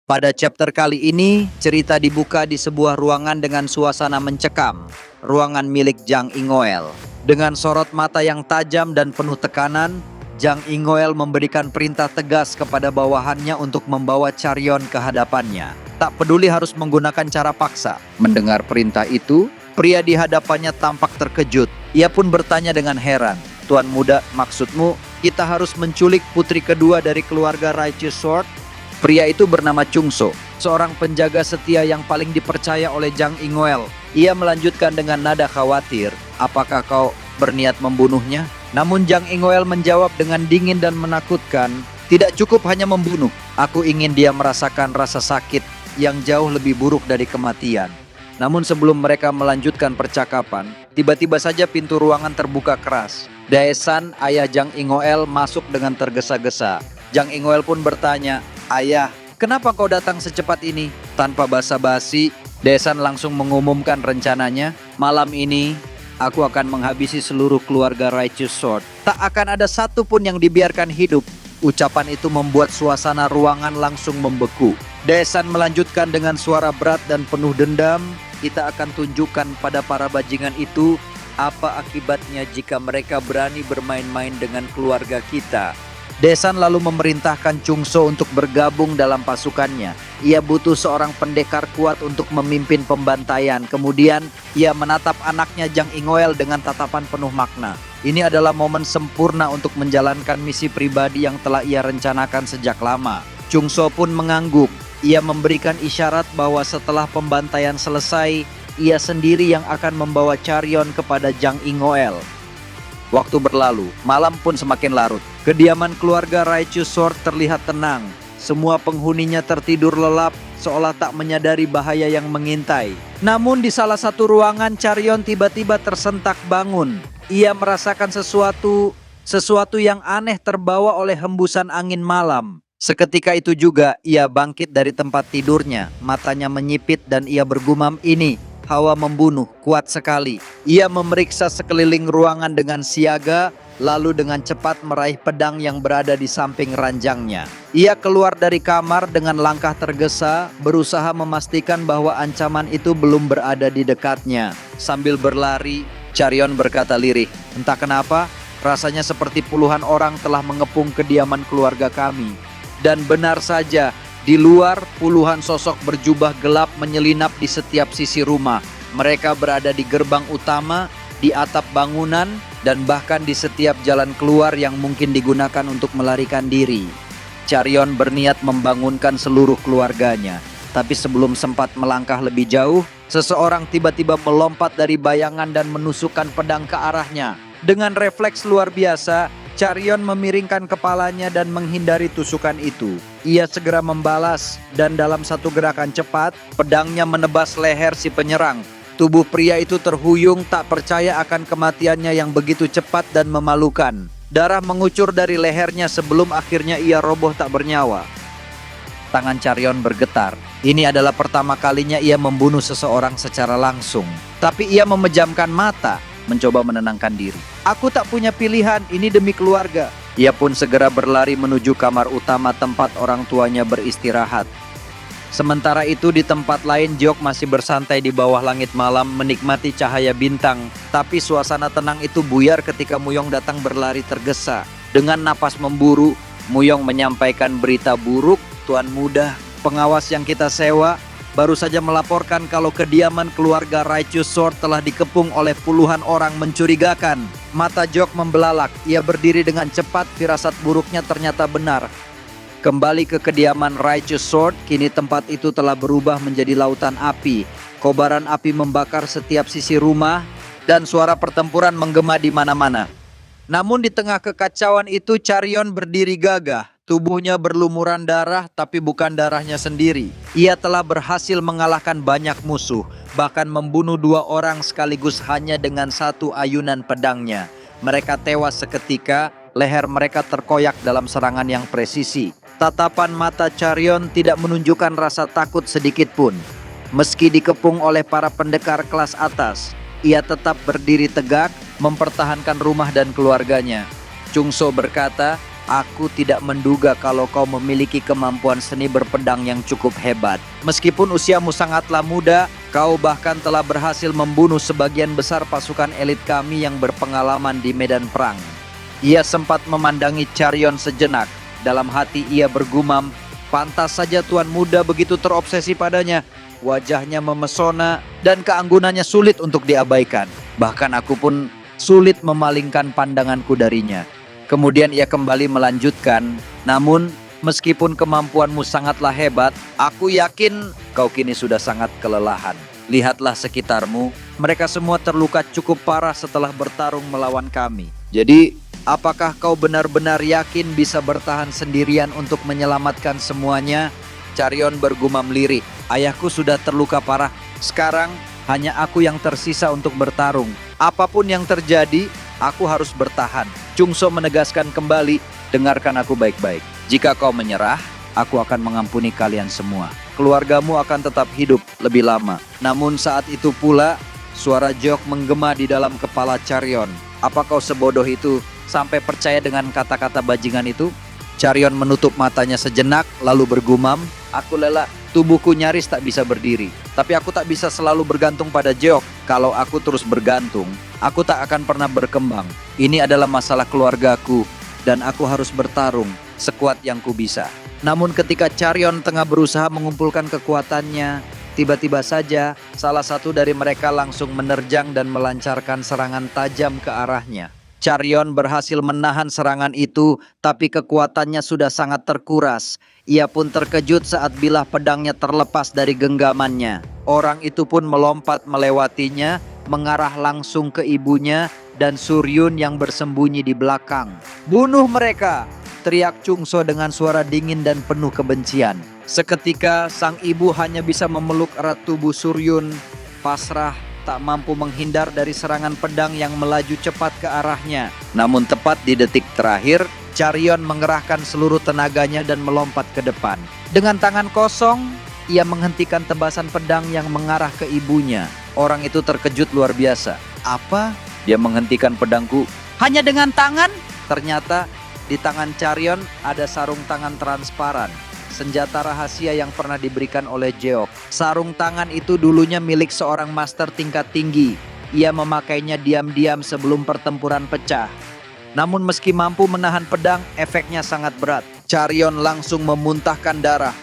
Pada chapter kali ini, cerita dibuka di sebuah ruangan dengan suasana mencekam. Ruangan milik Jang Ingoel. Dengan sorot mata yang tajam dan penuh tekanan, Jang Ingoel memberikan perintah tegas kepada bawahannya untuk membawa Charyon ke hadapannya. Tak peduli harus menggunakan cara paksa. Mendengar perintah itu, pria di hadapannya tampak terkejut. Ia pun bertanya dengan heran, "Tuan muda, maksudmu kita harus menculik putri kedua dari keluarga Righteous Sword?" Pria itu bernama Chungso, seorang penjaga setia yang paling dipercaya oleh Jang Ingoel. Ia melanjutkan dengan nada khawatir, "Apakah kau berniat membunuhnya?" Namun Jang Ingoel menjawab dengan dingin dan menakutkan, "Tidak cukup hanya membunuh. Aku ingin dia merasakan rasa sakit yang jauh lebih buruk dari kematian." Namun sebelum mereka melanjutkan percakapan, tiba-tiba saja pintu ruangan terbuka keras. Daesan, ayah Jang Ingoel, masuk dengan tergesa-gesa. Jang Ingoel pun bertanya, "Ayah, kenapa kau datang secepat ini?" Tanpa basa-basi, Daesan langsung mengumumkan rencananya. "Malam ini, aku akan menghabisi seluruh keluarga Righteous Sword. Tak akan ada satu pun yang dibiarkan hidup." Ucapan itu membuat suasana ruangan langsung membeku. Daesan melanjutkan dengan suara berat dan penuh dendam, "Kita akan tunjukkan pada para bajingan itu apa akibatnya jika mereka berani bermain-main dengan keluarga kita." Daesan lalu memerintahkan Chungso untuk bergabung dalam pasukannya. Ia butuh seorang pendekar kuat untuk memimpin pembantaian. Kemudian ia menatap anaknya Jang Ingoel dengan tatapan penuh makna. Ini adalah momen sempurna untuk menjalankan misi pribadi yang telah ia rencanakan sejak lama. Chungso pun mengangguk. Ia memberikan isyarat bahwa setelah pembantaian selesai, ia sendiri yang akan membawa Charyon kepada Jang Ingoel. Waktu berlalu, malam pun semakin larut. Kediaman keluarga Righteous Sword terlihat tenang. Semua penghuninya tertidur lelap, seolah tak menyadari bahaya yang mengintai. Namun di salah satu ruangan, Charyon tiba-tiba tersentak bangun. Ia merasakan sesuatu yang aneh terbawa oleh hembusan angin malam. Seketika itu juga, ia bangkit dari tempat tidurnya. Matanya menyipit dan ia bergumam, "Ini hawa membunuh, kuat sekali." Ia memeriksa sekeliling ruangan dengan siaga, lalu dengan cepat meraih pedang yang berada di samping ranjangnya. Ia keluar dari kamar dengan langkah tergesa, berusaha memastikan bahwa ancaman itu belum berada di dekatnya. Sambil berlari, Charyon berkata lirih, "Entah kenapa, rasanya seperti puluhan orang telah mengepung kediaman keluarga kami." Dan benar saja, di luar, puluhan sosok berjubah gelap menyelinap di setiap sisi rumah. Mereka berada di gerbang utama, di atap bangunan, dan bahkan di setiap jalan keluar yang mungkin digunakan untuk melarikan diri. Charyon berniat membangunkan seluruh keluarganya. Tapi sebelum sempat melangkah lebih jauh, seseorang tiba-tiba melompat dari bayangan dan menusukkan pedang ke arahnya. Dengan refleks luar biasa, Charyon memiringkan kepalanya dan menghindari tusukan itu. Ia segera membalas dan dalam satu gerakan cepat, pedangnya menebas leher si penyerang. Tubuh pria itu terhuyung, tak percaya akan kematiannya yang begitu cepat dan memalukan. Darah mengucur dari lehernya sebelum akhirnya ia roboh tak bernyawa. Tangan Charyon bergetar. Ini adalah pertama kalinya ia membunuh seseorang secara langsung. Tapi ia memejamkan mata, mencoba menenangkan diri. "Aku tak punya pilihan, ini demi keluarga." Ia pun segera berlari menuju kamar utama tempat orang tuanya beristirahat. Sementara itu di tempat lain, Jeok masih bersantai di bawah langit malam menikmati cahaya bintang. Tapi suasana tenang itu buyar ketika Muyong datang berlari tergesa. Dengan napas memburu, Muyong menyampaikan berita buruk. "Tuan muda, pengawas yang kita sewa baru saja melaporkan kalau kediaman keluarga Righteous Sword telah dikepung oleh puluhan orang mencurigakan." Mata Jeok membelalak. Ia berdiri dengan cepat, firasat buruknya ternyata benar. Kembali ke kediaman Righteous Sword, kini tempat itu telah berubah menjadi lautan api. Kobaran api membakar setiap sisi rumah dan suara pertempuran menggema di mana-mana. Namun di tengah kekacauan itu, Charyon berdiri gagah. Tubuhnya berlumuran darah, tapi bukan darahnya sendiri. Ia telah berhasil mengalahkan banyak musuh, bahkan membunuh 2 orang sekaligus hanya dengan satu ayunan pedangnya. Mereka tewas seketika, leher mereka terkoyak dalam serangan yang presisi. Tatapan mata Charyon tidak menunjukkan rasa takut sedikit pun. Meski dikepung oleh para pendekar kelas atas, ia tetap berdiri tegak, mempertahankan rumah dan keluarganya. Chungso berkata, Aku tidak menduga kalau kau memiliki kemampuan seni berpedang yang cukup hebat. Meskipun usiamu sangatlah muda, kau bahkan telah berhasil membunuh sebagian besar pasukan elit kami yang berpengalaman di medan perang. Ia sempat memandangi Carrion sejenak. Dalam hati ia bergumam, pantas saja tuan muda begitu terobsesi padanya. Wajahnya memesona dan keanggunannya sulit untuk diabaikan. Bahkan aku pun sulit memalingkan pandanganku darinya. Kemudian ia kembali melanjutkan, namun meskipun kemampuanmu sangatlah hebat, aku yakin kau kini sudah sangat kelelahan. Lihatlah sekitarmu, mereka semua terluka cukup parah setelah bertarung melawan kami. Jadi, apakah kau benar-benar yakin bisa bertahan sendirian untuk menyelamatkan semuanya? Carrion bergumam lirih, ayahku sudah terluka parah, sekarang hanya aku yang tersisa untuk bertarung. Apapun yang terjadi, aku harus bertahan. Chungso menegaskan kembali, dengarkan aku baik-baik. Jika kau menyerah, aku akan mengampuni kalian semua. Keluargamu akan tetap hidup lebih lama. Namun saat itu pula, suara Jeok menggema di dalam kepala Carrion. Apa kau sebodoh itu sampai percaya dengan kata-kata bajingan itu? Carrion menutup matanya sejenak lalu bergumam, aku lelah, tubuhku nyaris tak bisa berdiri. Tapi aku tak bisa selalu bergantung pada Jeok. Kalau aku terus bergantung, aku tak akan pernah berkembang. Ini adalah masalah keluargaku dan aku harus bertarung sekuat yang ku bisa. Namun ketika Carrion tengah berusaha mengumpulkan kekuatannya, tiba-tiba saja salah satu dari mereka langsung menerjang dan melancarkan serangan tajam ke arahnya. Carrion berhasil menahan serangan itu, tapi kekuatannya sudah sangat terkuras. Ia pun terkejut saat bilah pedangnya terlepas dari genggamannya. Orang itu pun melompat melewatinya, mengarah langsung ke ibunya dan Suryun yang bersembunyi di belakang. "Bunuh mereka!" teriak Chungso dengan suara dingin dan penuh kebencian. Seketika sang ibu hanya bisa memeluk erat tubuh Suryun, pasrah, tak mampu menghindar dari serangan pedang yang melaju cepat ke arahnya. Namun tepat di detik terakhir, Carrion mengerahkan seluruh tenaganya dan melompat ke depan. Dengan tangan kosong, ia menghentikan tebasan pedang yang mengarah ke ibunya. Orang itu terkejut luar biasa. Apa? Dia menghentikan pedangku hanya dengan tangan? Ternyata di tangan Carrion ada sarung tangan transparan. Senjata rahasia yang pernah diberikan oleh Jeok. Sarung tangan itu dulunya milik seorang master tingkat tinggi. Ia memakainya diam-diam sebelum pertempuran pecah. Namun meski mampu menahan pedang, efeknya sangat berat. Carrion langsung memuntahkan darah.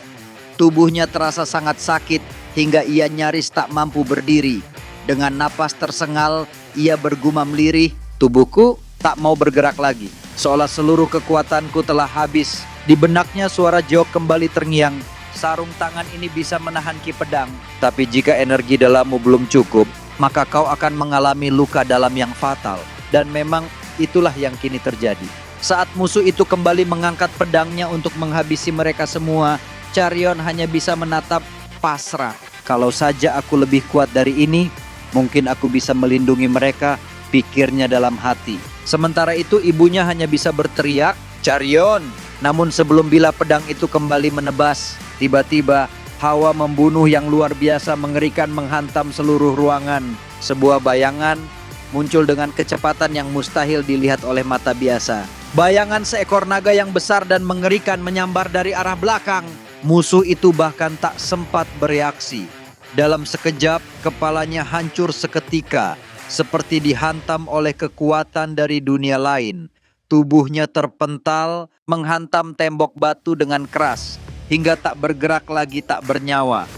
Tubuhnya terasa sangat sakit hingga ia nyaris tak mampu berdiri. Dengan napas tersengal, ia bergumam lirih, "Tubuhku tak mau bergerak lagi. Seolah seluruh kekuatanku telah habis." Di benaknya suara Jeok kembali terngiang. Sarung tangan ini bisa menahan ki pedang. Tapi jika energi dalammu belum cukup, maka kau akan mengalami luka dalam yang fatal. Dan memang itulah yang kini terjadi. Saat musuh itu kembali mengangkat pedangnya untuk menghabisi mereka semua, Carrion hanya bisa menatap pasrah. Kalau saja aku lebih kuat dari ini, mungkin aku bisa melindungi mereka, pikirnya dalam hati. Sementara itu ibunya hanya bisa berteriak, "Carrion!" Namun sebelum bilah pedang itu kembali menebas, tiba-tiba hawa membunuh yang luar biasa mengerikan menghantam seluruh ruangan. Sebuah bayangan muncul dengan kecepatan yang mustahil dilihat oleh mata biasa. Bayangan seekor naga yang besar dan mengerikan menyambar dari arah belakang. Musuh itu bahkan tak sempat bereaksi. Dalam sekejap, kepalanya hancur seketika, seperti dihantam oleh kekuatan dari dunia lain. Tubuhnya terpental, menghantam tembok batu dengan keras, hingga tak bergerak lagi, tak bernyawa.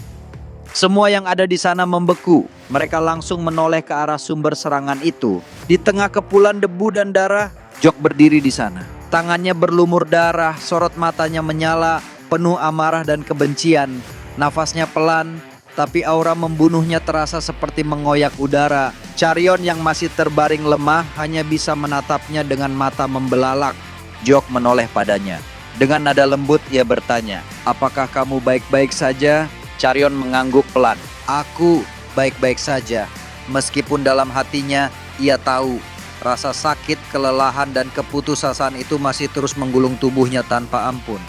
Semua yang ada di sana membeku. Mereka langsung menoleh ke arah sumber serangan itu. Di tengah kepulan debu dan darah, Jeok berdiri di sana. Tangannya berlumur darah, sorot matanya menyala, penuh amarah dan kebencian. Nafasnya pelan, tapi aura membunuhnya terasa seperti mengoyak udara. Carrion yang masih terbaring lemah hanya bisa menatapnya dengan mata membelalak. Jeok menoleh padanya. Dengan nada lembut ia bertanya, "Apakah kamu baik-baik saja?" Carrion mengangguk pelan. "Aku baik-baik saja." Meskipun dalam hatinya ia tahu rasa sakit, kelelahan dan keputusasaan itu masih terus menggulung tubuhnya tanpa ampun.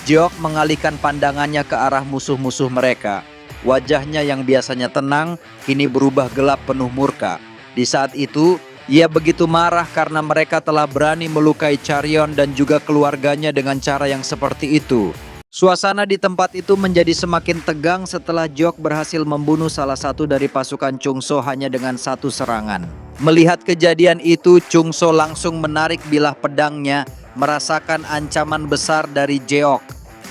Jeok mengalihkan pandangannya ke arah musuh-musuh mereka. Wajahnya yang biasanya tenang, kini berubah gelap penuh murka. Di saat itu, Ia begitu marah karena mereka telah berani melukai Charyon dan juga keluarganya dengan cara yang seperti itu. Suasana di tempat itu menjadi semakin tegang setelah Jok berhasil membunuh salah satu dari pasukan Chungso hanya dengan satu serangan. Melihat kejadian itu, Chungso langsung menarik bilah pedangnya, merasakan ancaman besar dari Jeok.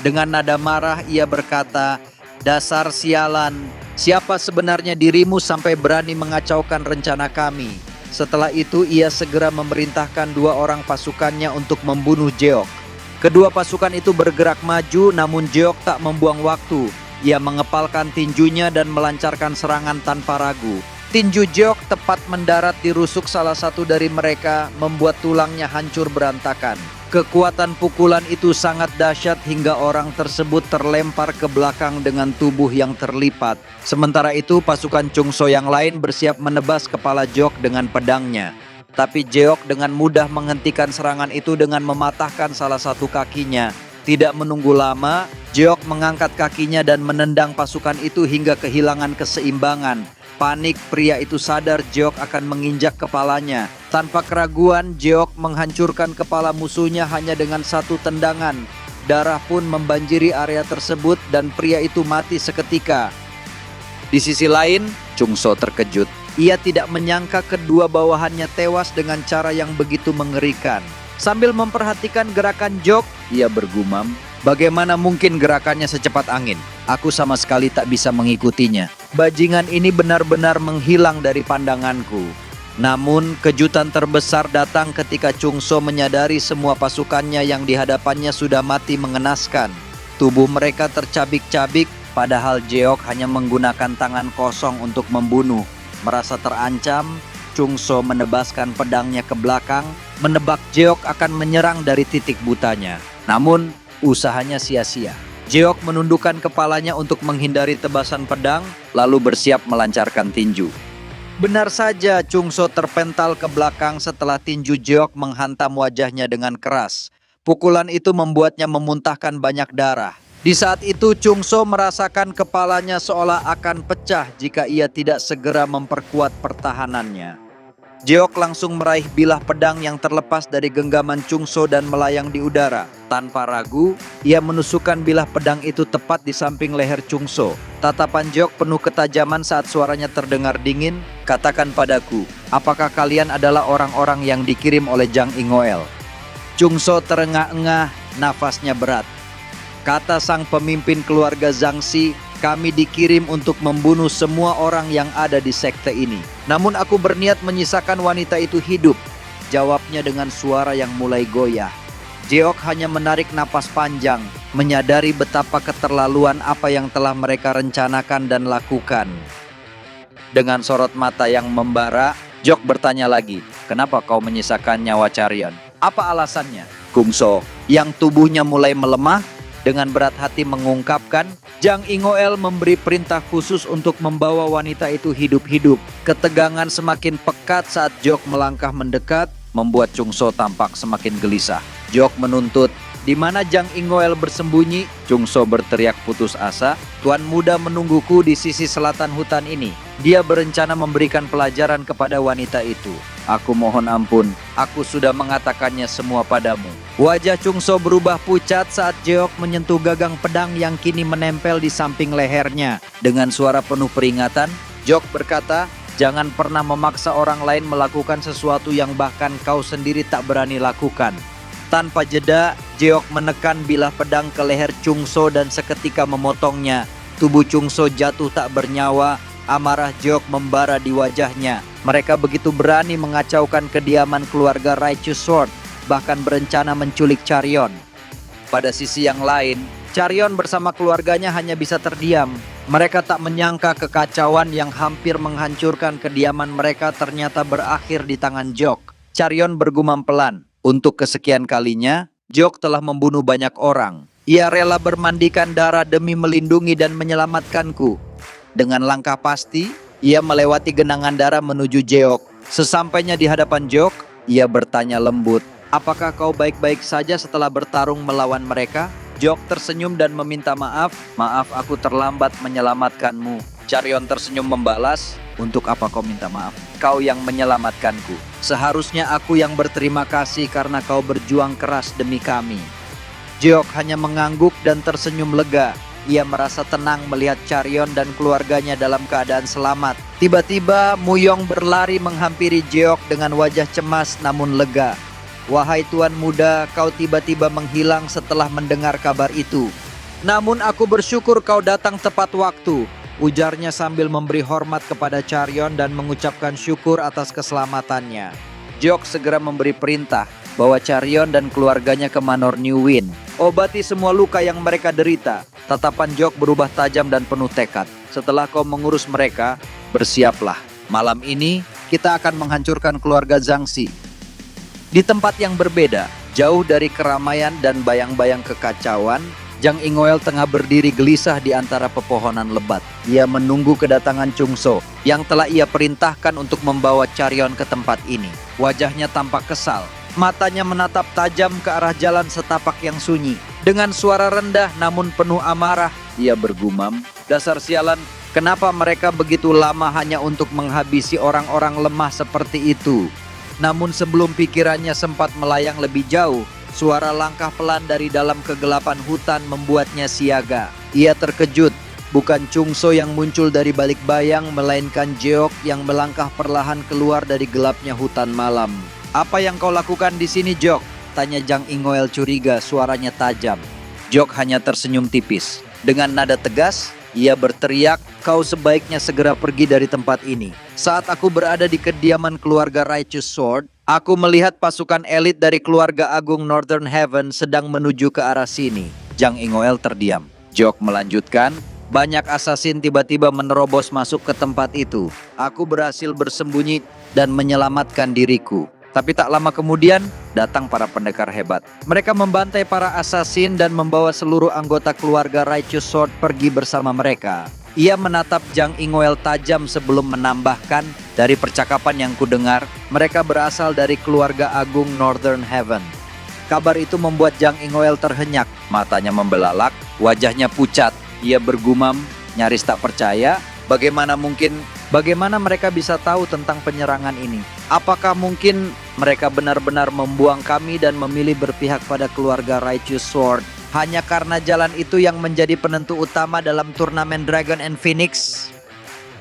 Dengan nada marah ia berkata, "Dasar sialan, siapa sebenarnya dirimu sampai berani mengacaukan rencana kami?" Setelah itu ia segera memerintahkan 2 orang pasukannya untuk membunuh Jeok. Kedua pasukan itu bergerak maju, namun Jeok tak membuang waktu. Ia mengepalkan tinjunya dan melancarkan serangan tanpa ragu. Tinju Jeok tepat mendarat di rusuk salah satu dari mereka, membuat tulangnya hancur berantakan. Kekuatan pukulan itu sangat dahsyat hingga orang tersebut terlempar ke belakang dengan tubuh yang terlipat. Sementara itu pasukan Chungso yang lain bersiap menebas kepala Jeok dengan pedangnya. Tapi Jeok dengan mudah menghentikan serangan itu dengan mematahkan salah satu kakinya. Tidak menunggu lama, Jeok mengangkat kakinya dan menendang pasukan itu hingga kehilangan keseimbangan. Panik, pria itu sadar Jeok akan menginjak kepalanya. Tanpa keraguan, Jeok menghancurkan kepala musuhnya hanya dengan satu tendangan. Darah pun membanjiri area tersebut dan pria itu mati seketika. Di sisi lain, Chungso terkejut. Ia tidak menyangka kedua bawahannya tewas dengan cara yang begitu mengerikan. Sambil memperhatikan gerakan Jeok, ia bergumam, "Bagaimana mungkin gerakannya secepat angin? Aku sama sekali tak bisa mengikutinya. Bajingan ini benar-benar menghilang dari pandanganku." Namun kejutan terbesar datang ketika Chungso menyadari semua pasukannya yang di hadapannya sudah mati mengenaskan. Tubuh mereka tercabik-cabik, padahal Jeok hanya menggunakan tangan kosong untuk membunuh. Merasa terancam, Chungso menebaskan pedangnya ke belakang, menebak Jeok akan menyerang dari titik butanya. Namun usahanya sia-sia. Jeok menundukkan kepalanya untuk menghindari tebasan pedang, lalu bersiap melancarkan tinju. Benar saja, Chungso terpental ke belakang setelah tinju Jeok menghantam wajahnya dengan keras. Pukulan itu membuatnya memuntahkan banyak darah. Di saat itu Chungso merasakan kepalanya seolah akan pecah jika ia tidak segera memperkuat pertahanannya. Jeok langsung meraih bilah pedang yang terlepas dari genggaman Chungso dan melayang di udara. Tanpa ragu, ia menusukkan bilah pedang itu tepat di samping leher Chungso. Tatapan Jeok penuh ketajaman saat suaranya terdengar dingin. "Katakan padaku, apakah kalian adalah orang-orang yang dikirim oleh Jang Ingoel?" Chungso terengah-engah, nafasnya berat. Kata sang pemimpin keluarga Zhangxi, "Kami dikirim untuk membunuh semua orang yang ada di sekte ini. Namun aku berniat menyisakan wanita itu hidup," jawabnya dengan suara yang mulai goyah. Jeok hanya menarik napas panjang, menyadari betapa keterlaluan apa yang telah mereka rencanakan dan lakukan. Dengan sorot mata yang membara, Jeok bertanya lagi, "Kenapa kau menyisakan nyawa Charyon? Apa alasannya?" Chungso, yang tubuhnya mulai melemah, dengan berat hati mengungkapkan, "Jang Ingoel memberi perintah khusus untuk membawa wanita itu hidup-hidup." Ketegangan semakin pekat saat Jeok melangkah mendekat, membuat Chungso tampak semakin gelisah. Jeok menuntut, "Di mana Jang Ingoel bersembunyi?" Chungso berteriak putus asa, "Tuan muda menungguku di sisi selatan hutan ini. Dia berencana memberikan pelajaran kepada wanita itu. Aku mohon ampun, aku sudah mengatakannya semua padamu." Wajah Chungso berubah pucat saat Jeok menyentuh gagang pedang yang kini menempel di samping lehernya. Dengan suara penuh peringatan, Jeok berkata, "Jangan pernah memaksa orang lain melakukan sesuatu yang bahkan kau sendiri tak berani lakukan." Tanpa jeda, Jeok menekan bilah pedang ke leher Chungso dan seketika memotongnya. Tubuh Chungso jatuh tak bernyawa, amarah Jeok membara di wajahnya. Mereka begitu berani mengacaukan kediaman keluarga Raichu Sword, bahkan berencana menculik Charyon. Pada sisi yang lain, Charyon bersama keluarganya hanya bisa terdiam. Mereka tak menyangka kekacauan yang hampir menghancurkan kediaman mereka ternyata berakhir di tangan Jeok. Charyon bergumam pelan, "Untuk kesekian kalinya, Jeok telah membunuh banyak orang. Ia rela bermandikan darah demi melindungi dan menyelamatkanku." Dengan langkah pasti, ia melewati genangan darah menuju Jeok. Sesampainya di hadapan Jeok, ia bertanya lembut, "Apakah kau baik-baik saja setelah bertarung melawan mereka?" Jeok tersenyum dan meminta maaf. "Maaf, aku terlambat menyelamatkanmu." Charyon tersenyum membalas, Untuk apa kau minta maaf? Kau yang menyelamatkanku. Seharusnya aku yang berterima kasih karena kau berjuang keras demi kami. Jeok hanya mengangguk dan tersenyum lega. Ia merasa tenang melihat Charyon dan keluarganya dalam keadaan selamat. Tiba-tiba Muyong berlari menghampiri Jeok dengan wajah cemas namun lega. Wahai tuan muda, kau tiba-tiba menghilang setelah mendengar kabar itu. Namun aku bersyukur kau datang tepat waktu, ujarnya sambil memberi hormat kepada Charyon dan mengucapkan syukur atas keselamatannya. Jeok segera memberi perintah bawa Charyon dan keluarganya ke Manor New Wind. Obati semua luka yang mereka derita. Tatapan Jeok berubah tajam dan penuh tekad. Setelah kau mengurus mereka, bersiaplah. Malam ini kita akan menghancurkan keluarga Zhangxi. Di tempat yang berbeda, jauh dari keramaian dan bayang-bayang kekacauan, Zhang Yinghuel tengah berdiri gelisah di antara pepohonan lebat. Ia menunggu kedatangan Chungso yang telah ia perintahkan untuk membawa Charyon ke tempat ini. Wajahnya tampak kesal. Matanya menatap tajam ke arah jalan setapak yang sunyi. Dengan suara rendah namun penuh amarah, ia bergumam, "Dasar sialan, kenapa mereka begitu lama hanya untuk menghabisi orang-orang lemah seperti itu?" Namun sebelum pikirannya sempat melayang lebih jauh, suara langkah pelan dari dalam kegelapan hutan membuatnya siaga. Ia terkejut, bukan Chungso yang muncul dari balik bayang, melainkan Jeok yang melangkah perlahan keluar dari gelapnya hutan malam. "Apa yang kau lakukan di sini, Jeok?" tanya Zhang Yinghuel curiga, suaranya tajam. Jeok hanya tersenyum tipis. Dengan nada tegas, ia berteriak, "Kau sebaiknya segera pergi dari tempat ini. Saat aku berada di kediaman keluarga Righteous Sword, aku melihat pasukan elit dari keluarga agung Northern Heaven sedang menuju ke arah sini." Zhang Yinghuel terdiam. Jeok melanjutkan, "Banyak asasin tiba-tiba menerobos masuk ke tempat itu. Aku berhasil bersembunyi dan menyelamatkan diriku. Tapi tak lama kemudian, datang para pendekar hebat. Mereka membantai para asasin dan membawa seluruh anggota keluarga Righteous Sword pergi bersama mereka." Ia menatap Zhang Yinghuel tajam sebelum menambahkan, "Dari percakapan yang kudengar, mereka berasal dari keluarga agung Northern Heaven." Kabar itu membuat Zhang Yinghuel terhenyak. Matanya membelalak, wajahnya pucat. Ia bergumam, nyaris tak percaya, Bagaimana mereka bisa tahu tentang penyerangan ini? Apakah mungkin mereka benar-benar membuang kami dan memilih berpihak pada keluarga Righteous Sword hanya karena jalan itu yang menjadi penentu utama dalam turnamen Dragon and Phoenix?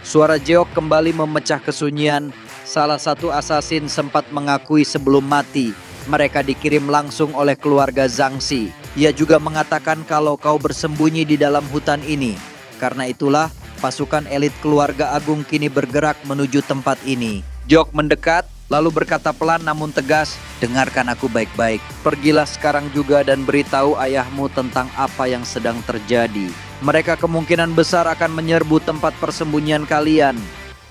Suara Jeok kembali memecah kesunyian. Salah satu asasin sempat mengakui sebelum mati, mereka dikirim langsung oleh keluarga Zhangxi. Ia juga mengatakan kalau kau bersembunyi di dalam hutan ini. Karena itulah, pasukan elit keluarga agung kini bergerak menuju tempat ini. Jeok mendekat, lalu berkata pelan namun tegas, "Dengarkan aku baik-baik. Pergilah sekarang juga dan beritahu ayahmu tentang apa yang sedang terjadi. Mereka kemungkinan besar akan menyerbu tempat persembunyian kalian."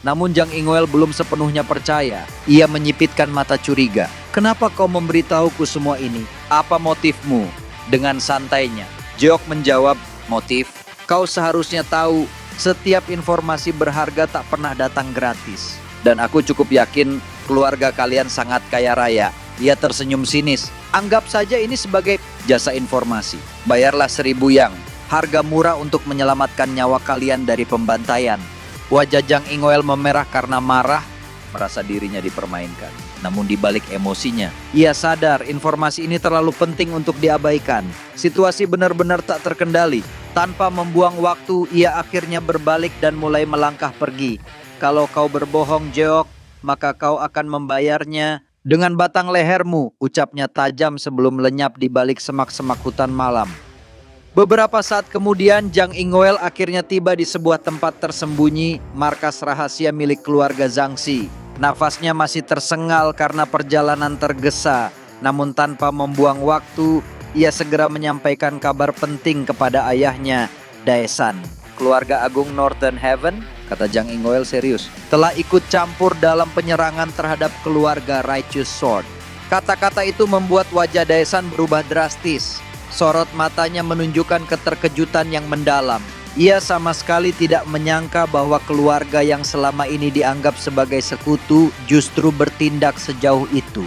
Namun Zhang Yinghuel belum sepenuhnya percaya. Ia menyipitkan mata curiga. "Kenapa kau memberitahuku semua ini? Apa motifmu?" Dengan santainya, Jeok menjawab, "Motif? Kau seharusnya tahu, setiap informasi berharga tak pernah datang gratis. Dan aku cukup yakin keluarga kalian sangat kaya raya." Ia tersenyum sinis. "Anggap saja ini sebagai jasa informasi. Bayarlah 1000 yang. Harga murah untuk menyelamatkan nyawa kalian dari pembantaian." Wajah Zhang Yinghuel memerah karena marah, merasa dirinya dipermainkan. Namun di balik emosinya, ia sadar informasi ini terlalu penting untuk diabaikan. Situasi benar-benar tak terkendali. Tanpa membuang waktu, ia akhirnya berbalik dan mulai melangkah pergi. "Kalau kau berbohong, Jeok, maka kau akan membayarnya dengan batang lehermu," ucapnya tajam sebelum lenyap di balik semak-semak hutan malam. Beberapa saat kemudian, Zhang Yinghuel akhirnya tiba di sebuah tempat tersembunyi, markas rahasia milik keluarga Zhangxi. Nafasnya masih tersengal karena perjalanan tergesa, namun tanpa membuang waktu, ia segera menyampaikan kabar penting kepada ayahnya, Daesan. "Keluarga agung Northern Heaven," kata Zhang Yinghuel serius, "telah ikut campur dalam penyerangan terhadap keluarga Righteous Sword." Kata-kata itu membuat wajah Daesan berubah drastis. Sorot matanya menunjukkan keterkejutan yang mendalam. Ia sama sekali tidak menyangka bahwa keluarga yang selama ini dianggap sebagai sekutu justru bertindak sejauh itu.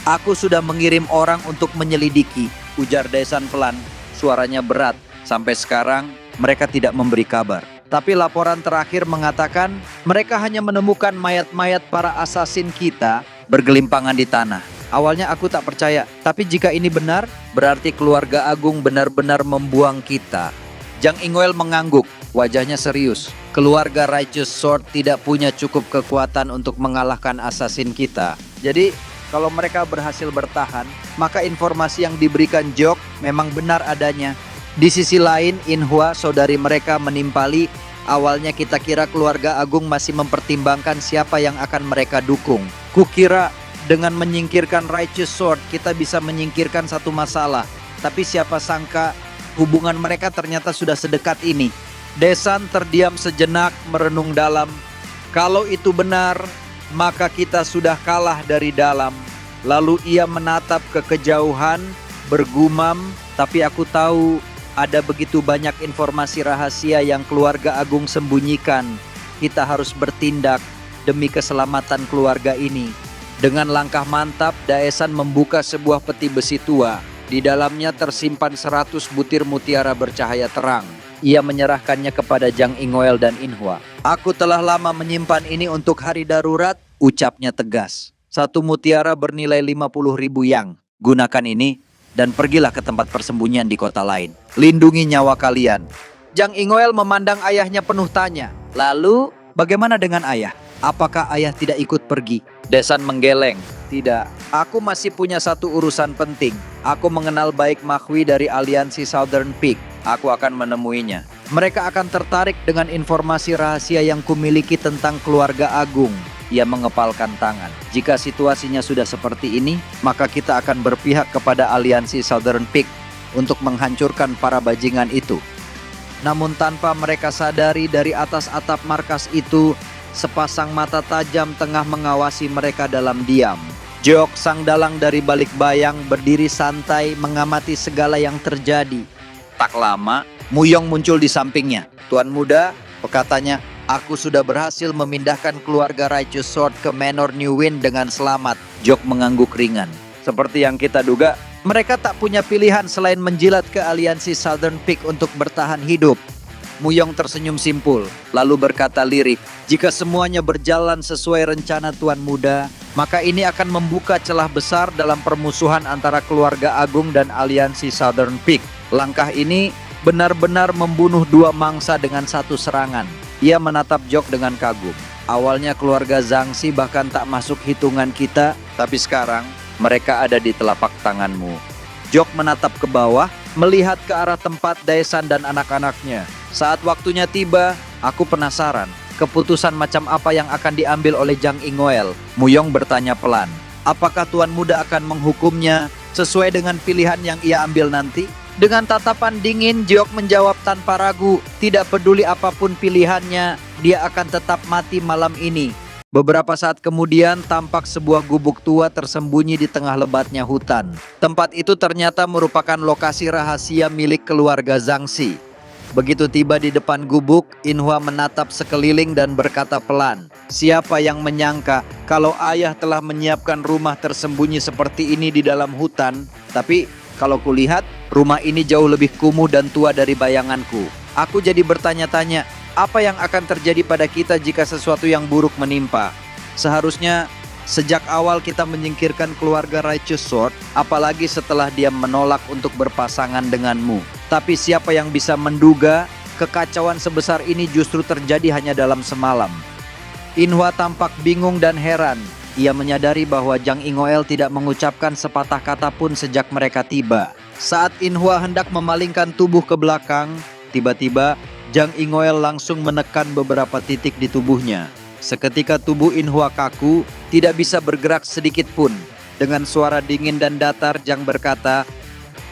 "Aku sudah mengirim orang untuk menyelidiki," ujar Daesan pelan, suaranya berat. "Sampai sekarang mereka tidak memberi kabar." Tapi laporan terakhir mengatakan mereka hanya menemukan mayat-mayat para asasin kita bergelimpangan di tanah. Awalnya aku tak percaya, tapi jika ini benar, berarti keluarga agung benar-benar membuang kita. Jang Ingoel mengangguk, wajahnya serius. Keluarga Righteous Sword tidak punya cukup kekuatan untuk mengalahkan asasin kita. Jadi, kalau mereka berhasil bertahan, maka informasi yang diberikan Jok memang benar adanya. Di sisi lain, Inhua, saudari mereka, menimpali. Awalnya kita kira keluarga agung masih mempertimbangkan siapa yang akan mereka dukung. Kukira dengan menyingkirkan Righteous Sword, kita bisa menyingkirkan satu masalah. Tapi siapa sangka hubungan mereka ternyata sudah sedekat ini. Desan terdiam sejenak merenung dalam. Kalau itu benar, maka kita sudah kalah dari dalam. Lalu ia menatap ke kejauhan, bergumam, tapi aku tahu ada begitu banyak informasi rahasia yang keluarga agung sembunyikan. Kita harus bertindak demi keselamatan keluarga ini. Dengan langkah mantap, Daesan membuka sebuah peti besi tua. Di dalamnya tersimpan 100 butir mutiara bercahaya terang. Ia menyerahkannya kepada Jang Ingoel dan Inhua. Aku telah lama menyimpan ini untuk hari darurat, ucapnya tegas. Satu mutiara bernilai 50.000 yang. Gunakan ini dan pergilah ke tempat persembunyian di kota lain. Lindungi nyawa kalian. Jang Ingoel memandang ayahnya penuh tanya. Lalu, bagaimana dengan ayah? Apakah ayah tidak ikut pergi? Desan menggeleng. Tidak, aku masih punya satu urusan penting. Aku mengenal baik Mahwi dari aliansi Southern Peak. Aku akan menemuinya. Mereka akan tertarik dengan informasi rahasia yang kumiliki tentang keluarga agung. Ia mengepalkan tangan. Jika situasinya sudah seperti ini, maka kita akan berpihak kepada aliansi Southern Peak untuk menghancurkan para bajingan itu. Namun tanpa mereka sadari, dari atas atap markas itu, sepasang mata tajam tengah mengawasi mereka dalam diam. Jok, sang dalang dari balik bayang, berdiri santai mengamati segala yang terjadi. Tak lama, Muyong muncul di sampingnya. Tuan muda, katanya, aku sudah berhasil memindahkan keluarga Righteous Sword ke Manor New Wind dengan selamat. Jok mengangguk ringan. Seperti yang kita duga, mereka tak punya pilihan selain menjilat ke aliansi Southern Peak untuk bertahan hidup. Muyong tersenyum simpul, lalu berkata lirik, jika semuanya berjalan sesuai rencana Tuan Muda, maka ini akan membuka celah besar dalam permusuhan antara keluarga agung dan aliansi Southern Peak. Langkah ini benar-benar membunuh dua mangsa dengan satu serangan. Ia menatap Jok dengan kagum. Awalnya keluarga Zhangxi bahkan tak masuk hitungan kita, tapi sekarang mereka ada di telapak tanganmu. Jok menatap ke bawah, melihat ke arah tempat Daesan dan anak-anaknya. Saat waktunya tiba, aku penasaran, keputusan macam apa yang akan diambil oleh Jang Ingoel? Muyong bertanya pelan. Apakah Tuan Muda akan menghukumnya sesuai dengan pilihan yang ia ambil nanti? Dengan tatapan dingin, Jok menjawab tanpa ragu, tidak peduli apapun pilihannya, dia akan tetap mati malam ini. Beberapa saat kemudian, tampak sebuah gubuk tua tersembunyi di tengah lebatnya hutan. Tempat itu ternyata merupakan lokasi rahasia milik keluarga Zhangxi. Begitu tiba di depan gubuk, Inhua menatap sekeliling dan berkata pelan, siapa yang menyangka kalau ayah telah menyiapkan rumah tersembunyi seperti ini di dalam hutan. Tapi kalau kulihat, rumah ini jauh lebih kumuh dan tua dari bayanganku. Aku jadi bertanya-tanya, apa yang akan terjadi pada kita jika sesuatu yang buruk menimpa? Seharusnya sejak awal kita menyingkirkan keluarga Righteous Sword, apalagi setelah dia menolak untuk berpasangan denganmu. Tapi siapa yang bisa menduga kekacauan sebesar ini justru terjadi hanya dalam semalam. Inhua tampak bingung dan heran. Ia menyadari bahwa Jang Ingoel tidak mengucapkan sepatah kata pun sejak mereka tiba. Saat Inhua hendak memalingkan tubuh ke belakang, tiba-tiba Jang Ingoel langsung menekan beberapa titik di tubuhnya. Seketika tubuh Inhua kaku, tidak bisa bergerak sedikit pun. Dengan suara dingin dan datar, Jang berkata,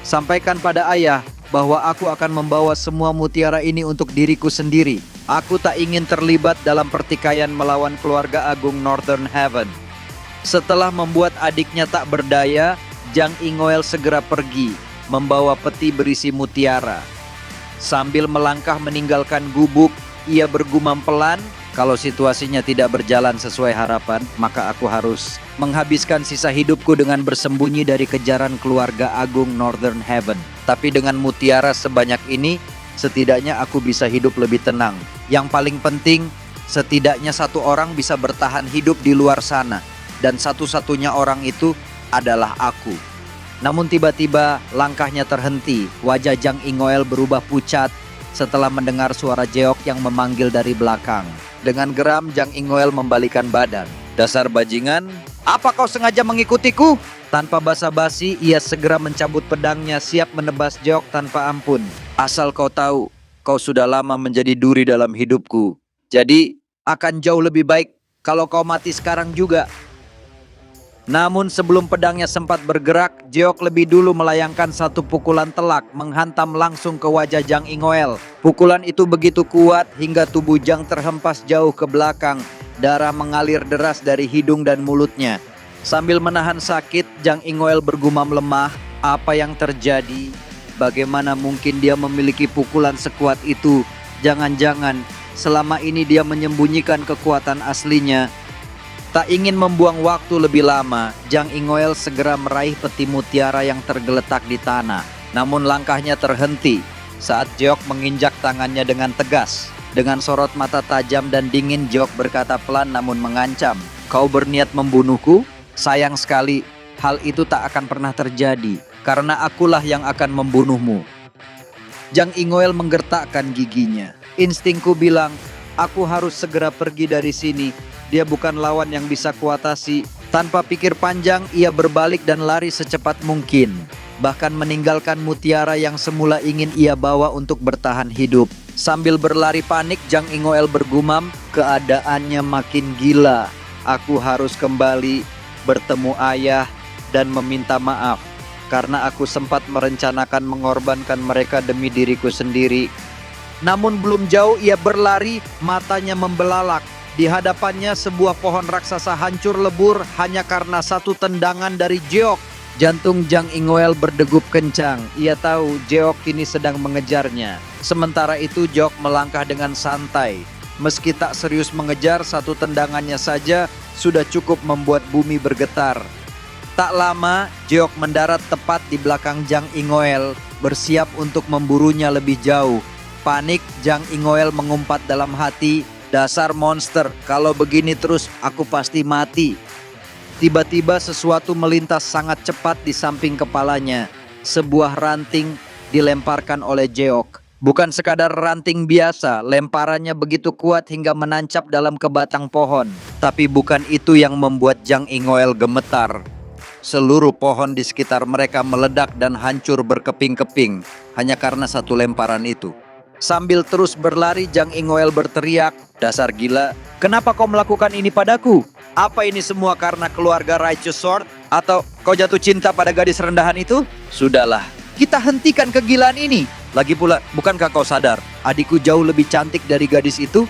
sampaikan pada ayah bahwa aku akan membawa semua mutiara ini untuk diriku sendiri. Aku tak ingin terlibat dalam pertikaian melawan keluarga agung Northern Heaven. Setelah membuat adiknya tak berdaya, Jang Ingoel segera pergi, membawa peti berisi mutiara. Sambil melangkah meninggalkan gubuk, ia bergumam pelan, kalau situasinya tidak berjalan sesuai harapan, maka aku harus menghabiskan sisa hidupku dengan bersembunyi dari kejaran keluarga agung Northern Heaven. Tapi dengan mutiara sebanyak ini, setidaknya aku bisa hidup lebih tenang. Yang paling penting, setidaknya satu orang bisa bertahan hidup di luar sana. Dan satu-satunya orang itu adalah aku. Namun tiba-tiba langkahnya terhenti. Wajah Jang Ingoel berubah pucat setelah mendengar suara Jeok yang memanggil dari belakang. Dengan geram Jang Ingoel membalikan badan. Dasar bajingan, apa kau sengaja mengikutiku? Tanpa basa-basi, ia segera mencabut pedangnya siap menebas Jeok tanpa ampun. Asal kau tahu, kau sudah lama menjadi duri dalam hidupku. Jadi, akan jauh lebih baik kalau kau mati sekarang juga. Namun sebelum pedangnya sempat bergerak, Jeok lebih dulu melayangkan satu pukulan telak menghantam langsung ke wajah Jang Ingoel. Pukulan itu begitu kuat hingga tubuh Jang terhempas jauh ke belakang. Darah mengalir deras dari hidung dan mulutnya. Sambil menahan sakit, Jang Ingoel bergumam lemah, apa yang terjadi? Bagaimana mungkin dia memiliki pukulan sekuat itu? Jangan-jangan selama ini dia menyembunyikan kekuatan aslinya. Tak ingin membuang waktu lebih lama, Jang Ingoel segera meraih peti mutiara yang tergeletak di tanah. Namun langkahnya terhenti saat Jeok menginjak tangannya dengan tegas. Dengan sorot mata tajam dan dingin, Jeok berkata pelan namun mengancam, "Kau berniat membunuhku? Sayang sekali, hal itu tak akan pernah terjadi, karena akulah yang akan membunuhmu." Jang Ingoel menggertakkan giginya. Instingku bilang, aku harus segera pergi dari sini. Dia bukan lawan yang bisa kuatasi. Tanpa pikir panjang, ia berbalik dan lari secepat mungkin. Bahkan meninggalkan mutiara yang semula ingin ia bawa untuk bertahan hidup. Sambil berlari panik, Jang Ingoel bergumam, keadaannya makin gila. Aku harus kembali bertemu ayah dan meminta maaf karena aku sempat merencanakan mengorbankan mereka demi diriku sendiri. Namun belum jauh ia berlari, matanya membelalak. Di hadapannya sebuah pohon raksasa hancur lebur hanya karena satu tendangan dari Jeok. Jantung Jang Ingoel berdegup kencang. Ia tahu Jeok kini sedang mengejarnya. Sementara itu Jeok melangkah dengan santai. Meski tak serius mengejar, satu tendangannya saja sudah cukup membuat bumi bergetar. Tak lama, Jeok mendarat tepat di belakang Jang Ingoel, bersiap untuk memburunya lebih jauh. Panik, Jang Ingoel mengumpat dalam hati, dasar monster, kalau begini terus aku pasti mati. Tiba-tiba sesuatu melintas sangat cepat di samping kepalanya. Sebuah ranting dilemparkan oleh Jeok. Bukan sekadar ranting biasa, lemparannya begitu kuat hingga menancap dalam kebatang pohon. Tapi bukan itu yang membuat Jang Ingoel gemetar. Seluruh pohon di sekitar mereka meledak dan hancur berkeping-keping hanya karena satu lemparan itu. Sambil terus berlari, Jang Ingoel berteriak, dasar gila, kenapa kau melakukan ini padaku? Apa ini semua karena keluarga Righteous Sword? Atau kau jatuh cinta pada gadis rendahan itu? Sudahlah, kita hentikan kegilaan ini. Lagi pula, bukankah kau sadar, adikku jauh lebih cantik dari gadis itu?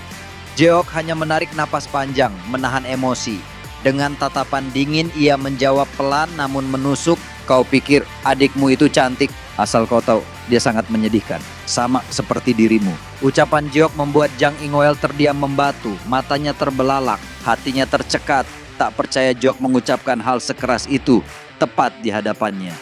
Jeok hanya menarik napas panjang, menahan emosi. Dengan tatapan dingin ia menjawab pelan namun menusuk, kau pikir adikmu itu cantik? Asal kau tahu, dia sangat menyedihkan. Sama seperti dirimu. Ucapan Jeok membuat Jang Ingoel terdiam membatu, matanya terbelalak, hatinya tercekat. Tak percaya Jeok mengucapkan hal sekeras itu tepat di hadapannya.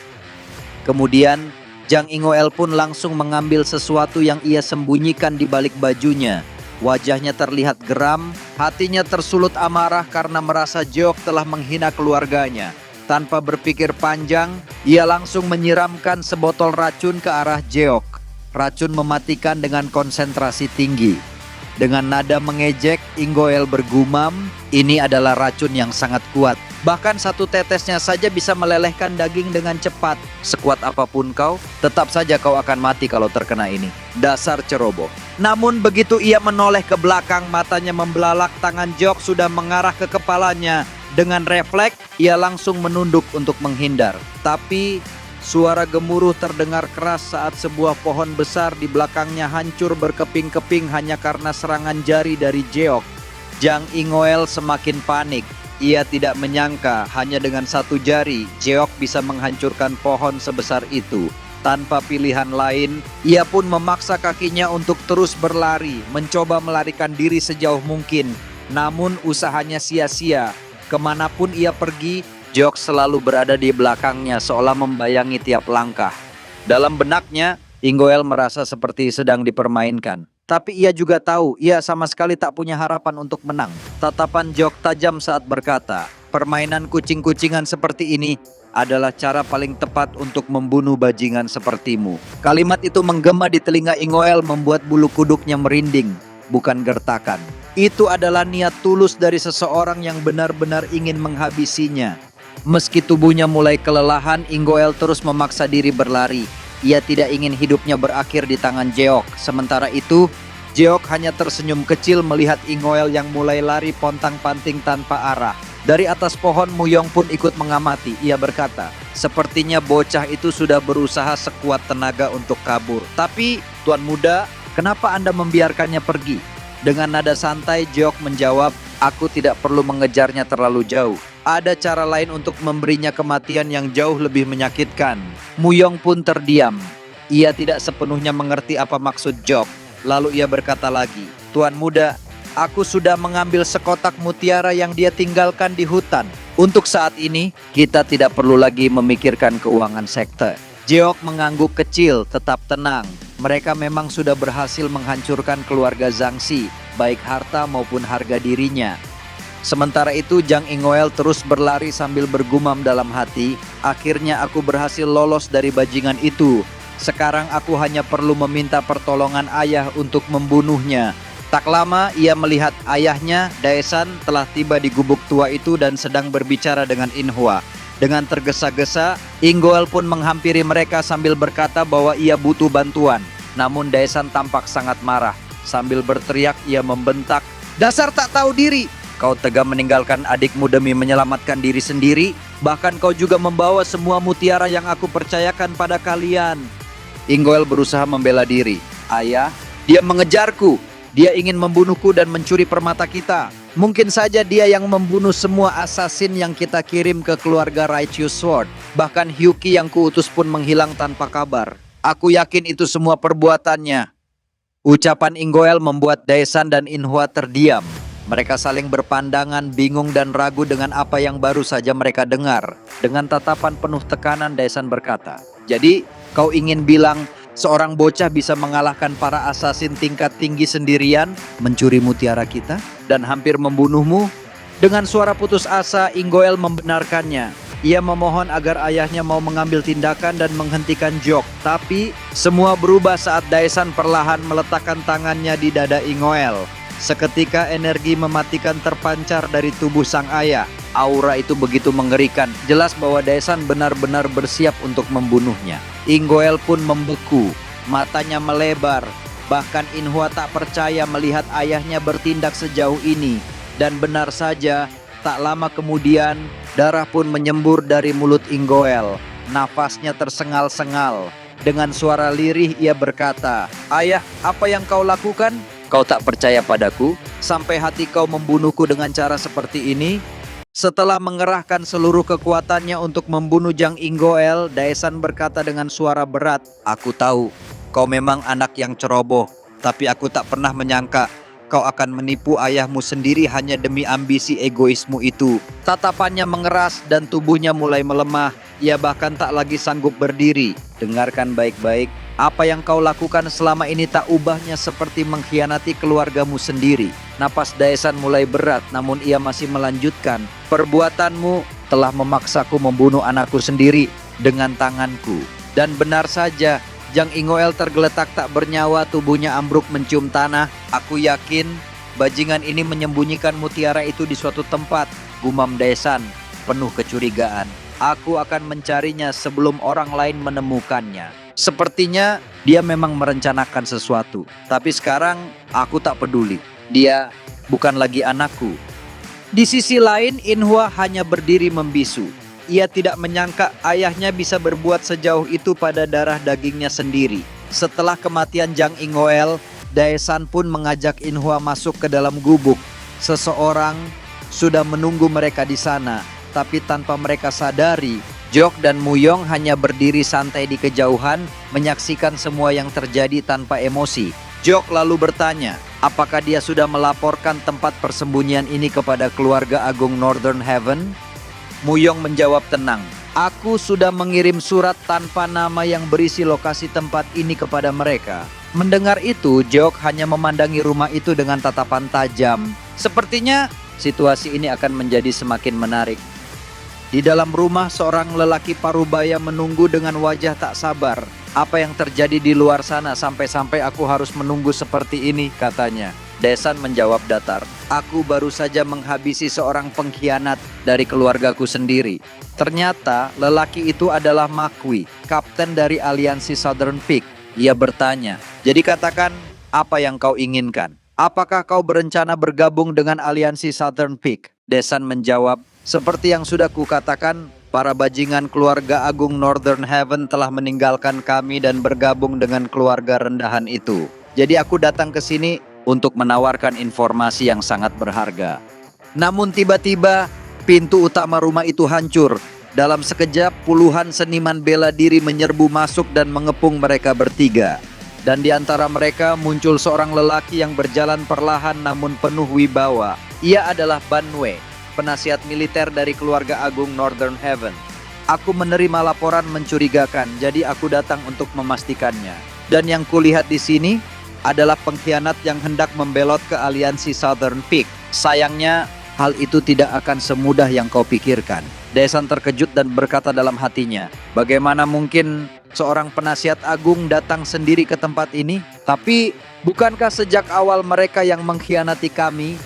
Kemudian Jang Ingoel pun langsung mengambil sesuatu yang ia sembunyikan di balik bajunya. Wajahnya terlihat geram, hatinya tersulut amarah karena merasa Jeok telah menghina keluarganya. Tanpa berpikir panjang, ia langsung menyiramkan sebotol racun ke arah Jeok. Racun mematikan dengan konsentrasi tinggi. Dengan nada mengejek, Ingoel bergumam, ini adalah racun yang sangat kuat. Bahkan satu tetesnya saja bisa melelehkan daging dengan cepat. Sekuat apapun kau, tetap saja kau akan mati kalau terkena ini. Dasar ceroboh. Namun begitu ia menoleh ke belakang, matanya membelalak, tangan Jeok sudah mengarah ke kepalanya. Dengan refleks, ia langsung menunduk untuk menghindar. Tapi suara gemuruh terdengar keras saat sebuah pohon besar di belakangnya hancur berkeping-keping hanya karena serangan jari dari Jeok. Jang Ingoel semakin panik. Ia tidak menyangka hanya dengan satu jari Jeok bisa menghancurkan pohon sebesar itu. Tanpa pilihan lain, ia pun memaksa kakinya untuk terus berlari, mencoba melarikan diri sejauh mungkin. Namun usahanya sia-sia. Kemanapun ia pergi, Jeok selalu berada di belakangnya seolah membayangi tiap langkah. Dalam benaknya, Ingoel merasa seperti sedang dipermainkan. Tapi ia juga tahu ia sama sekali tak punya harapan untuk menang. Tatapan Jok tajam saat berkata, "Permainan kucing-kucingan seperti ini adalah cara paling tepat untuk membunuh bajingan sepertimu." Kalimat itu menggema di telinga Ingoel membuat bulu kuduknya merinding, bukan gertakan. Itu adalah niat tulus dari seseorang yang benar-benar ingin menghabisinya. Meski tubuhnya mulai kelelahan, Ingoel terus memaksa diri berlari. Ia tidak ingin hidupnya berakhir di tangan Jeok. Sementara itu, Jeok hanya tersenyum kecil melihat Ingoel yang mulai lari pontang-panting tanpa arah. Dari atas pohon, Muyong pun ikut mengamati. Ia berkata, "Sepertinya bocah itu sudah berusaha sekuat tenaga untuk kabur. Tapi, Tuan Muda, kenapa Anda membiarkannya pergi?" Dengan nada santai, Jeok menjawab, "Aku tidak perlu mengejarnya terlalu jauh. Ada cara lain untuk memberinya kematian yang jauh lebih menyakitkan." Muyong pun terdiam. Ia tidak sepenuhnya mengerti apa maksud Jok. Lalu ia berkata lagi, "Tuan Muda, aku sudah mengambil sekotak mutiara yang dia tinggalkan di hutan. Untuk saat ini, kita tidak perlu lagi memikirkan keuangan sekte." Jeok mengangguk kecil, tetap tenang. Mereka memang sudah berhasil menghancurkan keluarga Zhangxi, baik harta maupun harga dirinya. Sementara itu, Jang Ingoel terus berlari sambil bergumam dalam hati, "Akhirnya aku berhasil lolos dari bajingan itu. Sekarang aku hanya perlu meminta pertolongan ayah untuk membunuhnya." Tak lama ia melihat ayahnya, Daesan, telah tiba di gubuk tua itu dan sedang berbicara dengan Inhua. Dengan tergesa-gesa, Ingoel pun menghampiri mereka sambil berkata bahwa ia butuh bantuan. Namun Daesan tampak sangat marah. Sambil berteriak ia membentak, "Dasar tak tahu diri! Kau tega meninggalkan adikmu demi menyelamatkan diri sendiri. Bahkan kau juga membawa semua mutiara yang aku percayakan pada kalian." Ingoel berusaha membela diri. "Ayah, dia mengejarku. Dia ingin membunuhku dan mencuri permata kita. Mungkin saja dia yang membunuh semua assassin yang kita kirim ke keluarga Righteous Sword. Bahkan Hyuki yang kuutus pun menghilang tanpa kabar. Aku yakin itu semua perbuatannya." Ucapan Ingoel membuat Daesan dan Inhua terdiam. Mereka saling berpandangan, bingung dan ragu dengan apa yang baru saja mereka dengar. Dengan tatapan penuh tekanan, Daesan berkata, "Jadi, kau ingin bilang seorang bocah bisa mengalahkan para asasin tingkat tinggi sendirian, mencuri mutiara kita, dan hampir membunuhmu?" Dengan suara putus asa, Ingoel membenarkannya. Ia memohon agar ayahnya mau mengambil tindakan dan menghentikan Jok. Tapi, semua berubah saat Daesan perlahan meletakkan tangannya di dada Ingoel. Seketika energi mematikan terpancar dari tubuh sang ayah. Aura itu begitu mengerikan. Jelas bahwa Daesan benar-benar bersiap untuk membunuhnya. Ingoel pun membeku. Matanya melebar. Bahkan Inhua tak percaya melihat ayahnya bertindak sejauh ini. Dan benar saja, tak lama kemudian, darah pun menyembur dari mulut Ingoel. Nafasnya tersengal-sengal. Dengan suara lirih ia berkata, "Ayah, apa yang kau lakukan? Kau tak percaya padaku sampai hati kau membunuhku dengan cara seperti ini?" Setelah mengerahkan seluruh kekuatannya untuk membunuh Jang Ingoel, Daesan berkata dengan suara berat, "Aku tahu kau memang anak yang ceroboh, tapi aku tak pernah menyangka kau akan menipu ayahmu sendiri hanya demi ambisi egoismu itu." Tatapannya mengeras dan tubuhnya mulai melemah. Ia bahkan tak lagi sanggup berdiri. "Dengarkan baik-baik. Apa yang kau lakukan selama ini tak ubahnya seperti mengkhianati keluargamu sendiri." Napas Daesan mulai berat, namun ia masih melanjutkan, "Perbuatanmu telah memaksaku membunuh anakku sendiri dengan tanganku." Dan benar saja, Jang Ingoel tergeletak tak bernyawa, tubuhnya ambruk mencium tanah. "Aku yakin bajingan ini menyembunyikan mutiara itu di suatu tempat," gumam Daesan penuh kecurigaan. "Aku akan mencarinya sebelum orang lain menemukannya." Sepertinya dia memang merencanakan sesuatu. Tapi sekarang aku tak peduli. Dia bukan lagi anakku. Di sisi lain, Inhua hanya berdiri membisu. Ia tidak menyangka ayahnya bisa berbuat sejauh itu pada darah dagingnya sendiri. Setelah kematian Jang Ingoel, Daesan pun mengajak Inhua masuk ke dalam gubuk. Seseorang sudah menunggu mereka di sana. Tapi tanpa mereka sadari, Jok dan Muyong hanya berdiri santai di kejauhan, menyaksikan semua yang terjadi tanpa emosi. Jok lalu bertanya, apakah dia sudah melaporkan tempat persembunyian ini kepada keluarga agung Northern Heaven? Muyong menjawab tenang, "Aku sudah mengirim surat tanpa nama yang berisi lokasi tempat ini kepada mereka." Mendengar itu, Jok hanya memandangi rumah itu dengan tatapan tajam. Sepertinya situasi ini akan menjadi semakin menarik. Di dalam rumah, seorang lelaki parubaya menunggu dengan wajah tak sabar. Apa yang terjadi di luar sana sampai-sampai aku harus menunggu seperti ini, katanya. Desan menjawab datar, aku baru saja menghabisi seorang pengkhianat dari keluargaku sendiri. Ternyata lelaki itu adalah Makwi, kapten dari aliansi Southern Peak. Ia bertanya, jadi katakan apa yang kau inginkan? Apakah kau berencana bergabung dengan aliansi Southern Peak? Desan menjawab, seperti yang sudah kukatakan, para bajingan keluarga agung Northern Heaven telah meninggalkan kami dan bergabung dengan keluarga rendahan itu. Jadi aku datang ke sini untuk menawarkan informasi yang sangat berharga. Namun tiba-tiba pintu utama rumah itu hancur. Dalam sekejap puluhan seniman bela diri menyerbu masuk dan mengepung mereka bertiga. Dan di antara mereka muncul seorang lelaki yang berjalan perlahan namun penuh wibawa. Ia adalah Banwe, penasihat militer dari keluarga agung Northern Heaven. Aku menerima laporan mencurigakan, jadi aku datang untuk memastikannya. Dan yang kulihat di sini adalah pengkhianat yang hendak membelot ke aliansi Southern Peak. Sayangnya, hal itu tidak akan semudah yang kau pikirkan. Desan terkejut dan berkata dalam hatinya, bagaimana mungkin seorang penasihat agung datang sendiri ke tempat ini? Tapi, bukankah sejak awal mereka yang mengkhianati kami?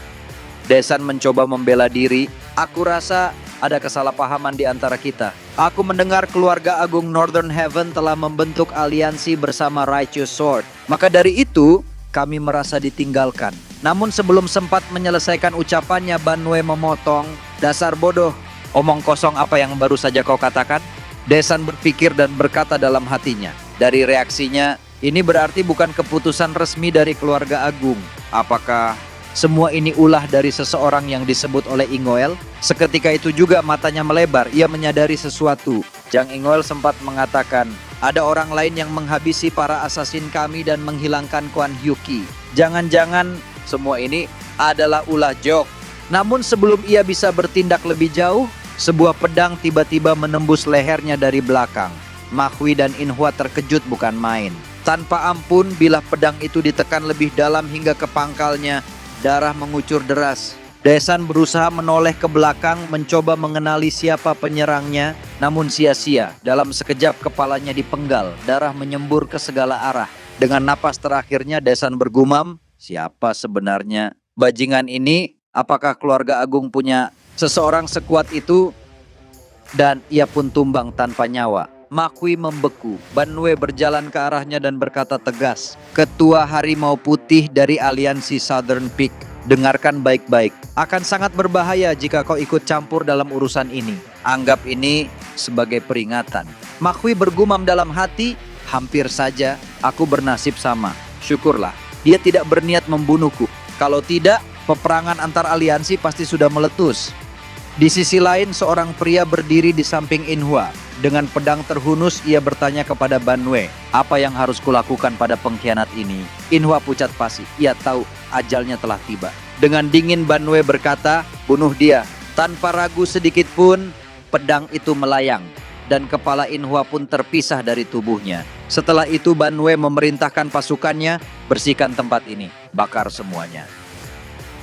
Desan mencoba membela diri. Aku rasa ada kesalahpahaman di antara kita. Aku mendengar keluarga agung Northern Heaven telah membentuk aliansi bersama Righteous Sword. Maka dari itu, kami merasa ditinggalkan. Namun sebelum sempat menyelesaikan ucapannya, Banwe memotong, dasar bodoh, omong kosong apa yang baru saja kau katakan? Desan berpikir dan berkata dalam hatinya. Dari reaksinya, ini berarti bukan keputusan resmi dari keluarga agung. Apakah semua ini ulah dari seseorang yang disebut oleh Ingoel? Seketika itu juga matanya melebar, ia menyadari sesuatu. Jang Ingoel sempat mengatakan, ada orang lain yang menghabisi para asasin kami dan menghilangkan Kuan Hyuki. Jangan-jangan semua ini adalah ulah Jok. Namun sebelum ia bisa bertindak lebih jauh, sebuah pedang tiba-tiba menembus lehernya dari belakang. Makwi dan Inhua terkejut bukan main. Tanpa ampun, bila pedang itu ditekan lebih dalam hingga ke pangkalnya, darah mengucur deras. Desan berusaha menoleh ke belakang mencoba mengenali siapa penyerangnya, namun sia-sia. Dalam sekejap kepalanya dipenggal, darah menyembur ke segala arah. Dengan napas terakhirnya Desan bergumam, siapa sebenarnya bajingan ini? Apakah keluarga agung punya seseorang sekuat itu? Dan ia pun tumbang tanpa nyawa. Makwi membeku. Banwe berjalan ke arahnya dan berkata tegas, Ketua Harimau Putih dari aliansi Southern Peak, dengarkan baik-baik. Akan sangat berbahaya jika kau ikut campur dalam urusan ini. Anggap ini sebagai peringatan. Makwi bergumam dalam hati, hampir saja aku bernasib sama. Syukurlah, dia tidak berniat membunuhku. Kalau tidak, peperangan antar aliansi pasti sudah meletus. Di sisi lain, seorang pria berdiri di samping Inhua. Dengan pedang terhunus, ia bertanya kepada Banwe, apa yang harus kulakukan pada pengkhianat ini? Inhua pucat pasi, ia tahu ajalnya telah tiba. Dengan dingin Banwe berkata, bunuh dia. Tanpa ragu sedikit pun, pedang itu melayang. Dan kepala Inhua pun terpisah dari tubuhnya. Setelah itu Banwe memerintahkan pasukannya, bersihkan tempat ini, bakar semuanya.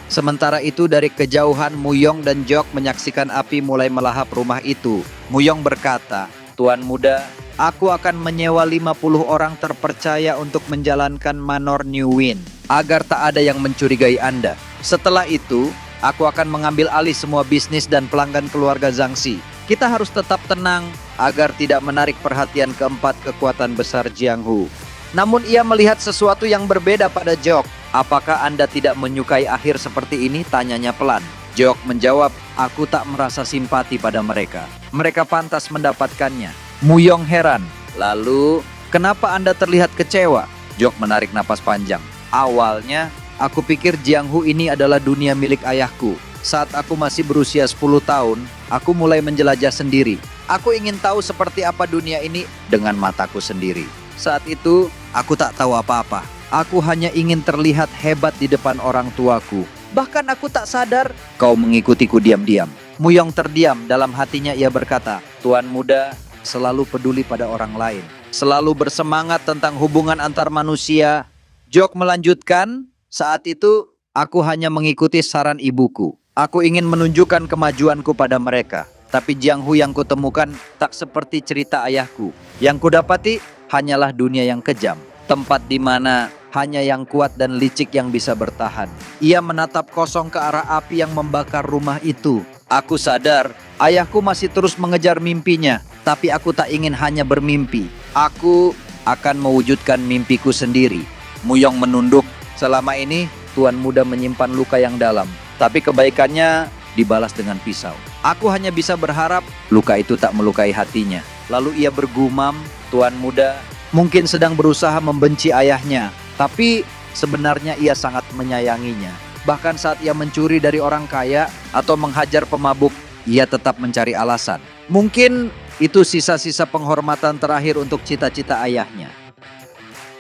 Sementara itu dari kejauhan Muyong dan Jok menyaksikan api mulai melahap rumah itu. Muyong berkata, Tuan muda, aku akan menyewa 50 orang terpercaya untuk menjalankan manor New Wind, agar tak ada yang mencurigai Anda. Setelah itu, aku akan mengambil alih semua bisnis dan pelanggan keluarga Zhangxi. Kita harus tetap tenang, agar tidak menarik perhatian keempat kekuatan besar Jianghu. Namun ia melihat sesuatu yang berbeda pada Jok. Apakah Anda tidak menyukai akhir seperti ini? Tanyanya pelan. Jok menjawab, aku tak merasa simpati pada mereka. Mereka pantas mendapatkannya. Muyong heran. Lalu, kenapa Anda terlihat kecewa? Jok menarik napas panjang. Awalnya, aku pikir Jianghu ini adalah dunia milik ayahku. Saat aku masih berusia 10 tahun, aku mulai menjelajah sendiri. Aku ingin tahu seperti apa dunia ini dengan mataku sendiri. Saat itu, aku tak tahu apa-apa. Aku hanya ingin terlihat hebat di depan orang tuaku. Bahkan aku tak sadar kau mengikutiku diam-diam. Muyong terdiam, dalam hatinya ia berkata, Tuan muda selalu peduli pada orang lain. Selalu bersemangat tentang hubungan antar manusia. Jok melanjutkan, saat itu aku hanya mengikuti saran ibuku. Aku ingin menunjukkan kemajuanku pada mereka. Tapi Jiang Hu yang kutemukan tak seperti cerita ayahku. Yang kudapati hanyalah dunia yang kejam. Tempat di mana hanya yang kuat dan licik yang bisa bertahan. Ia menatap kosong ke arah api yang membakar rumah itu. Aku sadar, ayahku masih terus mengejar mimpinya. Tapi aku tak ingin hanya bermimpi. Aku akan mewujudkan mimpiku sendiri. Muyong menunduk. Selama ini, Tuan Muda menyimpan luka yang dalam. Tapi kebaikannya dibalas dengan pisau. Aku hanya bisa berharap luka itu tak melukai hatinya. Lalu ia bergumam, Tuan Muda mungkin sedang berusaha membenci ayahnya. Tapi sebenarnya ia sangat menyayanginya. Bahkan saat ia mencuri dari orang kaya atau menghajar pemabuk, ia tetap mencari alasan. Mungkin itu sisa-sisa penghormatan terakhir untuk cita-cita ayahnya.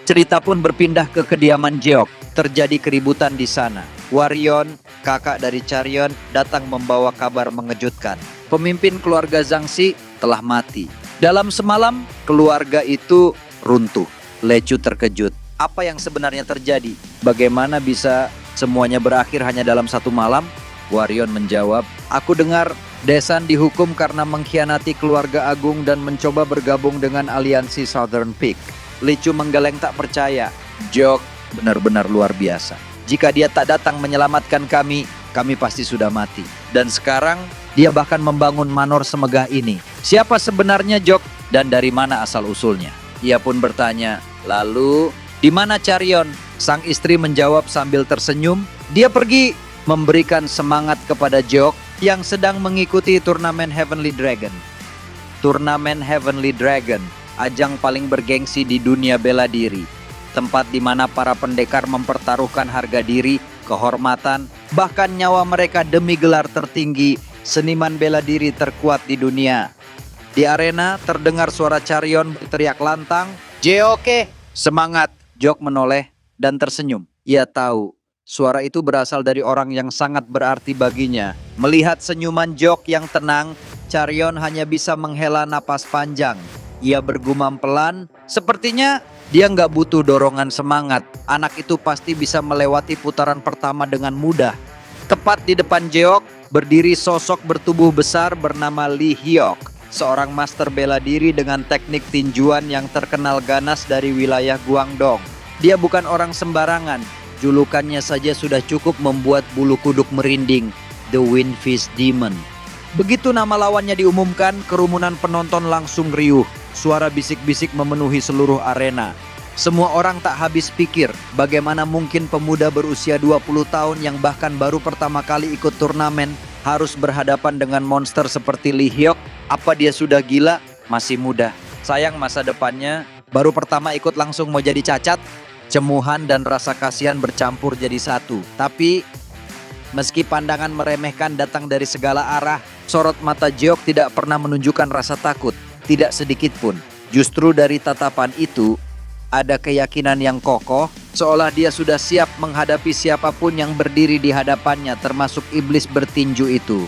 Cerita pun berpindah ke kediaman Jeok. Terjadi keributan di sana. Waryon, kakak dari Charyon, datang membawa kabar mengejutkan. Pemimpin keluarga Zhangxi telah mati. Dalam semalam, keluarga itu runtuh. Lecu terkejut. Apa yang sebenarnya terjadi? Bagaimana bisa semuanya berakhir hanya dalam satu malam? Waryon menjawab, aku dengar Desan dihukum karena mengkhianati keluarga agung dan mencoba bergabung dengan aliansi Southern Peak. Lecu menggeleng tak percaya. Jok benar-benar luar biasa. Jika dia tak datang menyelamatkan kami, kami pasti sudah mati. Dan sekarang dia bahkan membangun manor semegah ini. Siapa sebenarnya Jok dan dari mana asal-usulnya? Ia pun bertanya, lalu di mana Charyon? Sang istri menjawab sambil tersenyum. Dia pergi memberikan semangat kepada Jok yang sedang mengikuti turnamen Heavenly Dragon. Turnamen Heavenly Dragon, ajang paling bergengsi di dunia bela diri. Tempat di mana para pendekar mempertaruhkan harga diri, kehormatan, bahkan nyawa mereka demi gelar tertinggi, seniman bela diri terkuat di dunia. Di arena terdengar suara Charyon berteriak lantang, "Jeoke, semangat!" Jok menoleh dan tersenyum. Ia tahu suara itu berasal dari orang yang sangat berarti baginya. Melihat senyuman Jok yang tenang, Charyon hanya bisa menghela napas panjang. Ia bergumam pelan, sepertinya dia nggak butuh dorongan semangat. Anak itu pasti bisa melewati putaran pertama dengan mudah. Tepat di depan Jeok, berdiri sosok bertubuh besar bernama Lee Hyok. Seorang master bela diri dengan teknik tinjuan yang terkenal ganas dari wilayah Guangdong. Dia bukan orang sembarangan. Julukannya saja sudah cukup membuat bulu kuduk merinding. The Windfish Demon. Begitu nama lawannya diumumkan, kerumunan penonton langsung riuh. Suara bisik-bisik memenuhi seluruh arena. Semua orang tak habis pikir, bagaimana mungkin pemuda berusia 20 tahun yang bahkan baru pertama kali ikut turnamen harus berhadapan dengan monster seperti Lee Hyok. Apa dia sudah gila? Masih muda. Sayang masa depannya, baru pertama ikut langsung mau jadi cacat. Cemuhan dan rasa kasihan bercampur jadi satu. Tapi meski pandangan meremehkan datang dari segala arah, sorot mata Jeok tidak pernah menunjukkan rasa takut. Tidak sedikit pun. Justru dari tatapan itu, ada keyakinan yang kokoh, seolah dia sudah siap menghadapi siapapun yang berdiri di hadapannya, termasuk iblis bertinju itu.